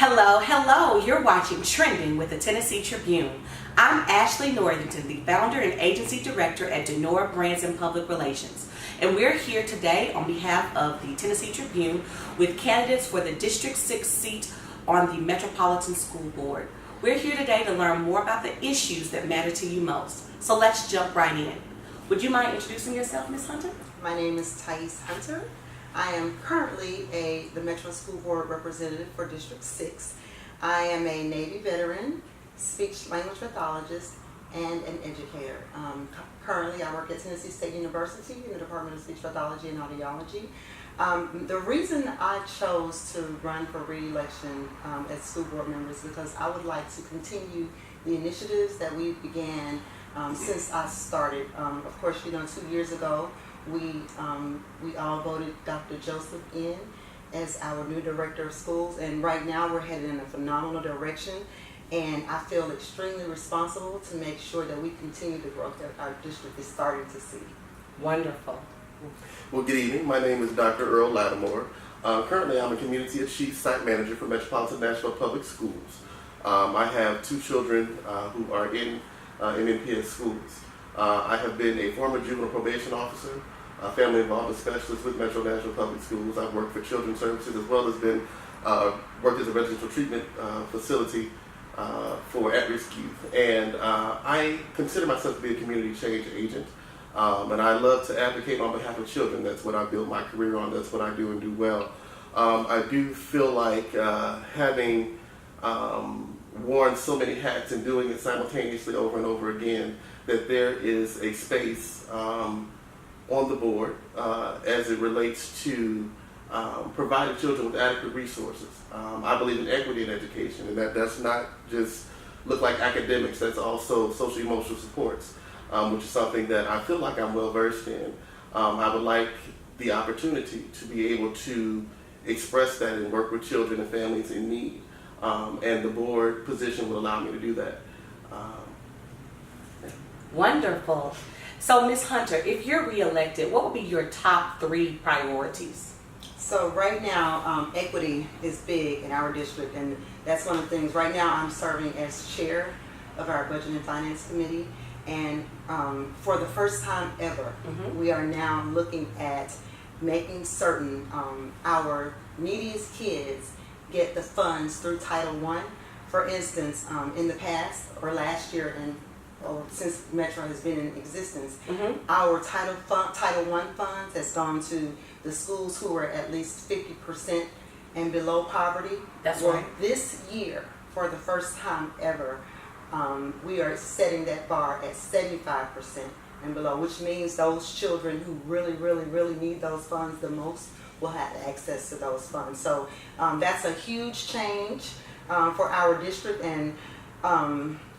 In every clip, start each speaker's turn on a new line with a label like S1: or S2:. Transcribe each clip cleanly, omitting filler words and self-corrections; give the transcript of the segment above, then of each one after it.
S1: Hello, hello. You're watching Trending with the Tennessee Tribune. I'm Ashley Northington, the founder and agency director at DENOR Brands and Public Relations. And we're here today on behalf of the Tennessee Tribune with candidates for the District 6 seat on the Metropolitan School Board. We're here today to learn more about the issues that matter to you most. So let's jump right in. Would you mind introducing yourself, Ms. Hunter?
S2: My name is Tyese Hunter. I am currently the Metro School Board representative for District 6. I am a Navy veteran, speech-language pathologist, and an educator. Currently, I work at Tennessee State University in the Department of Speech Pathology and Audiology. The reason I chose to run for re-election as school board member is because I would like to continue the initiatives that we began since I started. Of course, 2 years ago, we all voted Dr. Joseph in as our new director of schools, and right now we're headed in a phenomenal direction, and I feel extremely responsible to make sure that we continue the growth that our district is starting to see.
S1: Wonderful.
S3: Well, good evening. My name is Dr. Earl Lattimore. Currently, I'm a Community and Chief Site Manager for Metropolitan National Public Schools. I have 2 children who are in MNPS schools. I have been a former juvenile probation officer, a family involvement specialist with Metro National Public Schools. I've worked for Children's Services as well as been worked as a residential treatment facility for at-risk youth. And I consider myself to be a community change agent. And I love to advocate on behalf of children. That's what I built my career on. That's what I do and do well. I do feel like having worn so many hats and doing it simultaneously over and over again, that there is a space on the board as it relates to providing children with adequate resources. I believe in equity in education, and that does not just look like academics, that's also social emotional supports, which is something that I feel like I'm well versed in. I would like the opportunity to be able to express that and work with children and families in need, and the board position will allow me to do that.
S1: Wonderful. So, Ms. Hunter, if you're reelected, what would be your top 3 priorities?
S2: So right now, equity is big in our district, and that's one of the things. Right now, I'm serving as chair of our Budget and Finance Committee, and for the first time ever, we are now looking at making certain our neediest kids get the funds through Title I. For instance, in the past or last year, since Metro has been in existence, our Title I funds has gone to the schools who are at least 50% and below poverty.
S1: That's right.
S2: This year, for the first time ever, we are setting that bar at 75% and below, which means those children who really, really, really need those funds the most will have access to those funds. So that's a huge change for our district, and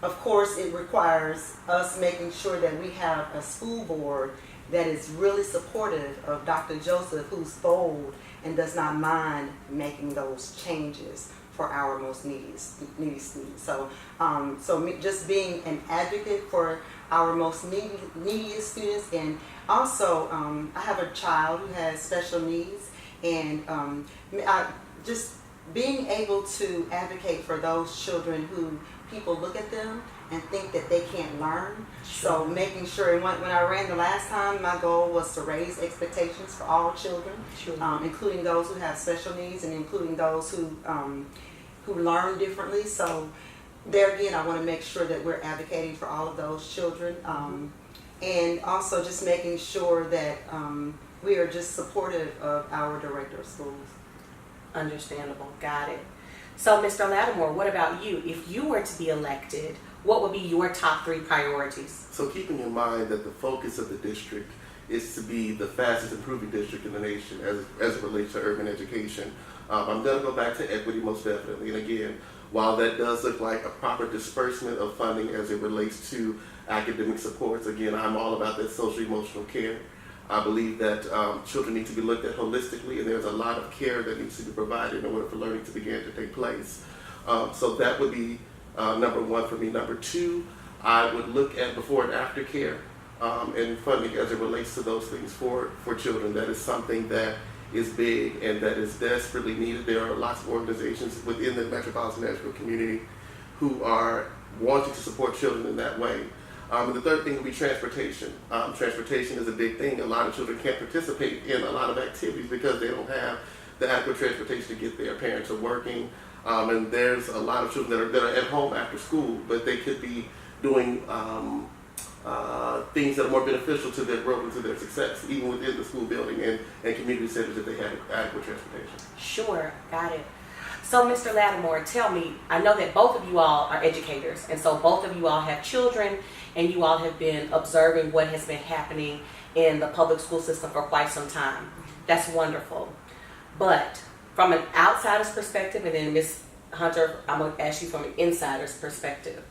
S2: of course, it requires us making sure that we have a school board that is really supportive of Dr. Joseph, who's bold and does not mind making those changes for our most needy students. So, just being an advocate for our most neediest students, and also I have a child who has special needs, and just being able to advocate for those children who people look at them and think that they can't learn.
S1: Sure.
S2: So making sure, and when I ran the last time, my goal was to raise expectations for all children,
S1: Sure.
S2: Including those who have special needs and including those who learn differently. So there again, I want to make sure that we're advocating for all of those children, and also just making sure that we are just supportive of our director of schools.
S1: Understandable. Got it. So, Mr. Lattimore, what about you? If you were to be elected, what would be your top 3 priorities?
S3: So keeping in mind that the focus of the district is to be the fastest improving district in the nation as it relates to urban education, I'm going to go back to equity most definitely. And again, while that does look like a proper disbursement of funding as it relates to academic supports, again, I'm all about that social emotional care. I believe that children need to be looked at holistically, and there's a lot of care that needs to be provided in order for learning to begin to take place. So that would be number 1 for me. Number 2, I would look at before and after care and funding as it relates to those things for children. That is something that is big and that is desperately needed. There are lots of organizations within the metropolitan Nashville community who are wanting to support children in that way. And the third thing would be transportation. Transportation is a big thing. A lot of children can't participate in a lot of activities because they don't have the adequate transportation to get there. Parents are working, and there's a lot of children that are at home after school, but they could be doing things that are more beneficial to their growth and to their success, even within the school building and community centers if they have adequate transportation.
S1: Sure, got it. So, Mr. Lattimore, tell me, I know that both of you all are educators, and so both of you all have children, and you all have been observing what has been happening in the public school system for quite some time. That's wonderful. But from an outsider's perspective, and then Ms. Hunter, I'm going to ask you from an insider's perspective.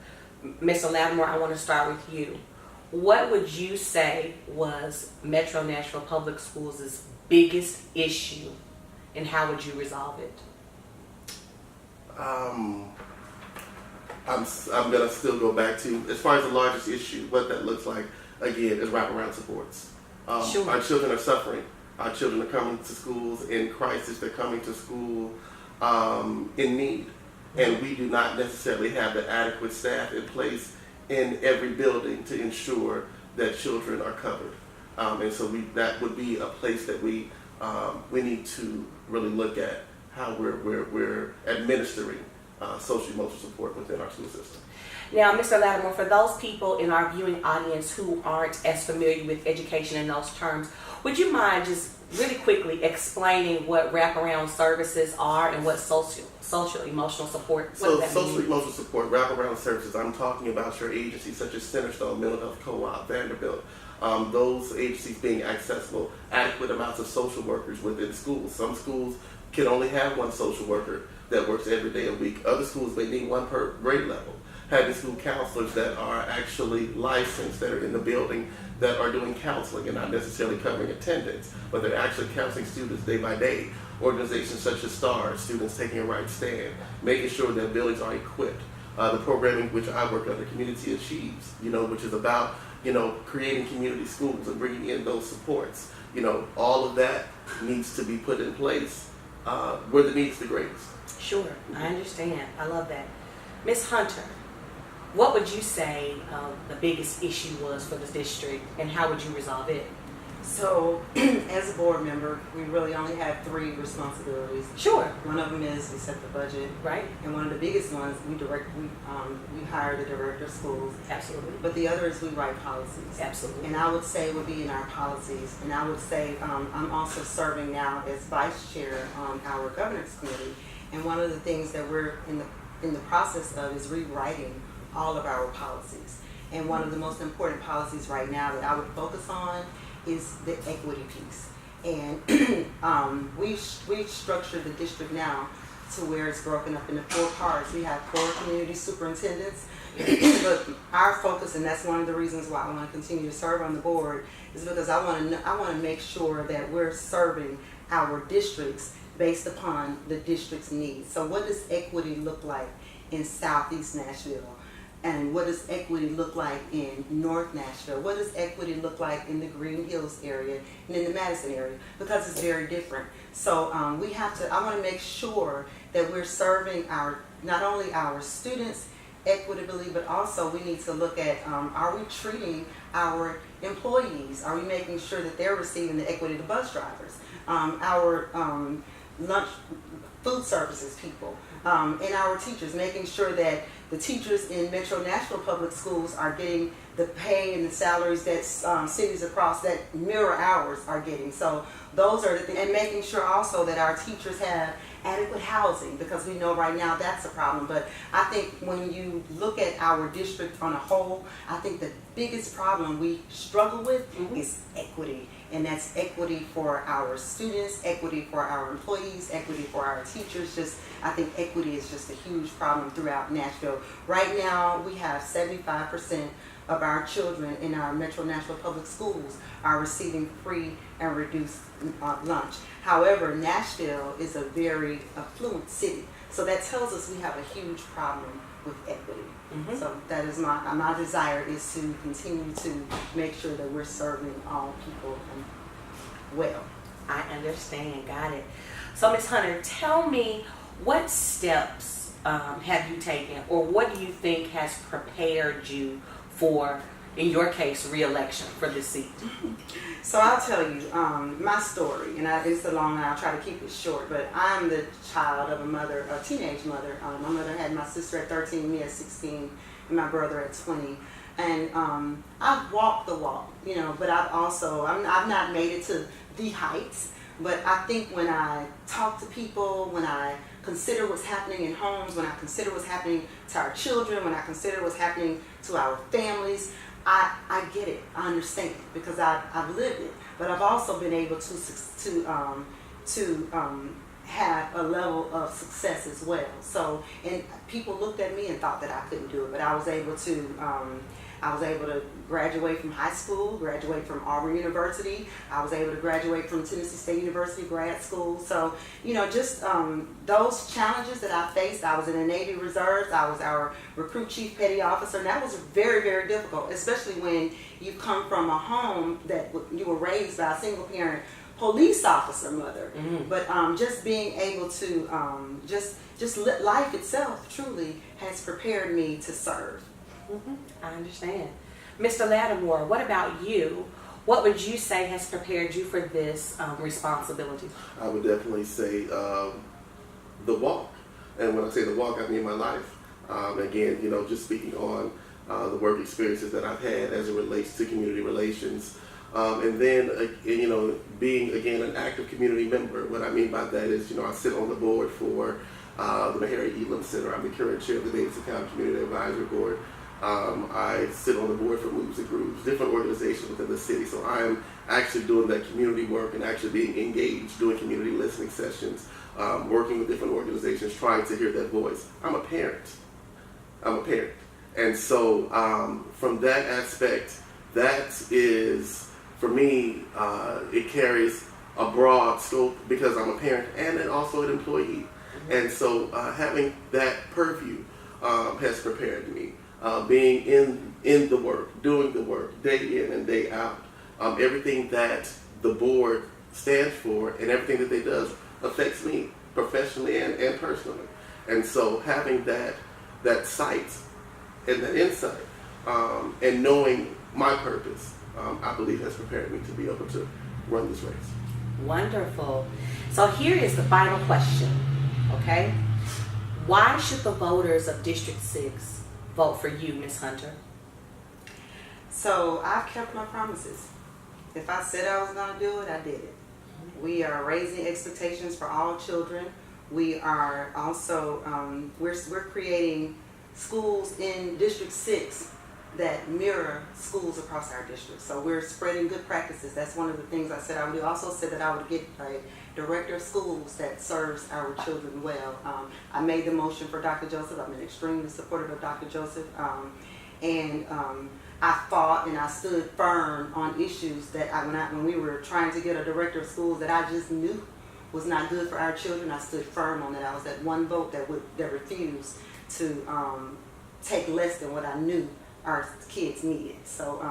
S1: Mr. Lattimore, I want to start with you. What would you say was Metro Nashville Public Schools' biggest issue, and how would you resolve it?
S3: I'm going to still go back to, as far as the largest issue, what that looks like, again, is wraparound supports.
S1: Sure.
S3: Our children are suffering. Our children are coming to schools in crisis. They're coming to school in need. And we do not necessarily have the adequate staff in place in every building to ensure that children are covered. And so that would be a place that we need to really look at how we're administering social emotional support within our school system.
S1: Now, Mr. Lattimore, for those people in our viewing audience who aren't as familiar with education in those terms, would you mind just really quickly explaining what wraparound services are and what social emotional support, what
S3: So
S1: does that
S3: social
S1: mean?
S3: emotional support, wraparound services, I'm talking about your agencies such as Centerstone, Mental Health Co-op, Vanderbilt, those agencies being accessible, adequate amounts of social workers within schools. Some schools can only have one social worker that works every day a week. Other schools may need one per grade level. Having school counselors that are actually licensed, that are in the building, that are doing counseling and not necessarily covering attendance, but they're actually counseling students day by day. Organizations such as STARS, Students Taking a Right Stand, making sure that buildings are equipped. The programming which I work under, Community Achieves, which is about, creating community schools and bringing in those supports. All of that needs to be put in place where the need is the greatest.
S1: Sure, I understand. I love that. Ms. Hunter, what would you say the biggest issue was for the district, and how would you resolve it?
S2: So, as a board member, we really only have 3 responsibilities.
S1: Sure.
S2: One of them is we set the budget,
S1: Right?
S2: and one of the biggest ones we hire the director of schools.
S1: Absolutely.
S2: But the other is we write policies.
S1: Absolutely.
S2: And I would say it would be in our policies. And I would say I'm also serving now as vice chair on our governance committee. And one of the things that we're in the process of is rewriting all of our policies. And one of the most important policies right now that I would focus on is the equity piece. And we've structured the district now to where it's broken up into 4 parts. We have 4 community superintendents, but our focus, and that's one of the reasons why I want to continue to serve on the board, is because I want to make sure that we're serving our districts based upon the district's needs. So what does equity look like in Southeast Nashville? And what does equity look like in North Nashville? What does equity look like in the Green Hills area and in the Madison area? Because it's very different. So I want to make sure that we're serving not only our students equitably, but also we need to look at, are we treating our employees? Are we making sure that they're receiving the equity, the bus drivers, our lunch, food services people, and our teachers, making sure that the teachers in Metro Nashville Public Schools are getting the pay and the salaries that cities across that mirror ours are getting. So those are the things, and making sure also that our teachers have adequate housing, because we know right now that's a problem. But I think when you look at our district on a whole, I think the biggest problem we struggle with is equity. And that's equity for our students, equity for our employees, equity for our teachers. I think equity is just a huge problem throughout Nashville. Right now, we have 75% of our children in our Metro Nashville Public Schools are receiving free and reduced lunch. However, Nashville is a very affluent city, so that tells us we have a huge problem with equity. So that is my desire is to continue to make sure that we're serving all people well.
S1: I understand. Got it. So, Ms. Hunter, tell me, what steps have you taken, or what do you think has prepared you for, in your case, re-election for this seat?
S2: So I'll tell you my story, and it's a long one. I'll try to keep it short. But I'm the child of a teenage mother. My mother had my sister at 13, me at 16, and my brother at 20. And I've walked the walk, but I've not made it to the heights. But I think when I talk to people, when I consider what's happening in homes, when I consider what's happening to our children, when I consider what's happening to our families, I get it. I understand because I've lived it. But I've also been able to have a level of success as well. So, and people looked at me and thought that I couldn't do it, but I was able to graduate from high school, graduate from Auburn University. I was able to graduate from Tennessee State University grad school. So, just those challenges that I faced. I was in the Navy Reserves. I was our recruit chief petty officer, and that was very, very difficult, especially when you come from a home that you were raised by a single parent police officer mother. Mm-hmm. But just being able to just life itself truly has prepared me to serve.
S1: Mm-hmm. I understand. Mr. Lattimore, what about you? What would you say has prepared you for this responsibility?
S3: I would definitely say the walk. And when I say the walk, I mean my life. Again, just speaking on the work experiences that I've had as it relates to community relations. And then, being, again, an active community member. What I mean by that is, I sit on the board for the Meharry Elam Center. I'm the current chair of the Davidson County Community Advisory Board. I sit on the board for Moves and Grooves, different organizations within the city. So I am actually doing that community work and actually being engaged, doing community listening sessions, working with different organizations, trying to hear that voice. I'm a parent. And so from that aspect, that is, for me, it carries a broad scope because I'm a parent and then also an employee. Mm-hmm. And so having that purview has prepared me. Being in the work, doing the work, day in and day out. Everything that the board stands for and everything that they does affects me professionally and personally. And so having that sight and that insight and knowing my purpose, I believe has prepared me to be able to run this race.
S1: Wonderful. So here is the final question, okay? Why should the voters of District 6 vote for you, Ms. Hunter?
S2: So I've kept my promises. If I said I was going to do it, I did it. We are raising expectations for all children. We are also we're creating schools in District 6 that mirror schools across our district. So we're spreading good practices. That's one of the things I said I would do. I also said that I would get a director of schools that serves our children well. I made the motion for Dr. Joseph. I've been extremely supportive of Dr. Joseph. And I fought and I stood firm on issues that when we were trying to get a director of schools that I just knew was not good for our children. I stood firm on that. I was that one vote that refused to take less than what I knew our kids needed. So,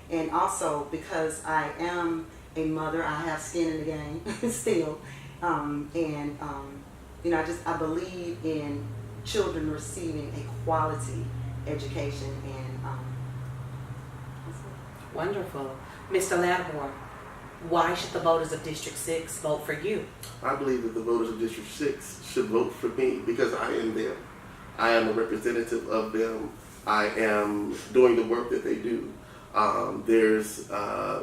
S2: and also because I am a mother, I have skin in the game still, and I believe in children receiving a quality education, and
S1: wonderful. Mr. Lattimore, why should the voters of District 6 vote for you?
S3: I believe that the voters of District 6 should vote for me because I am them. I am a representative of them. I am doing the work that they do. There's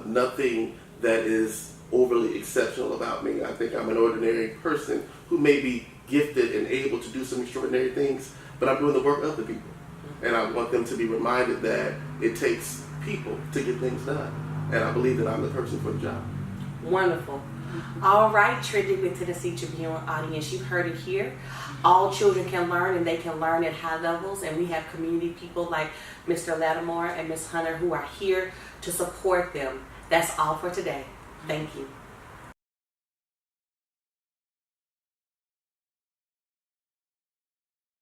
S3: nothing that is overly exceptional about me. I think I'm an ordinary person who may be gifted and able to do some extraordinary things, but I'm doing the work of the people. And I want them to be reminded that it takes people to get things done. And I believe that I'm the person for the job.
S1: Wonderful. All right, Tribune with Tennessee Tribune audience, you've heard it here. All children can learn, and they can learn at high levels, and we have community people like Mr. Lattimore and Ms. Hunter who are here to support them. That's all for today. Thank you.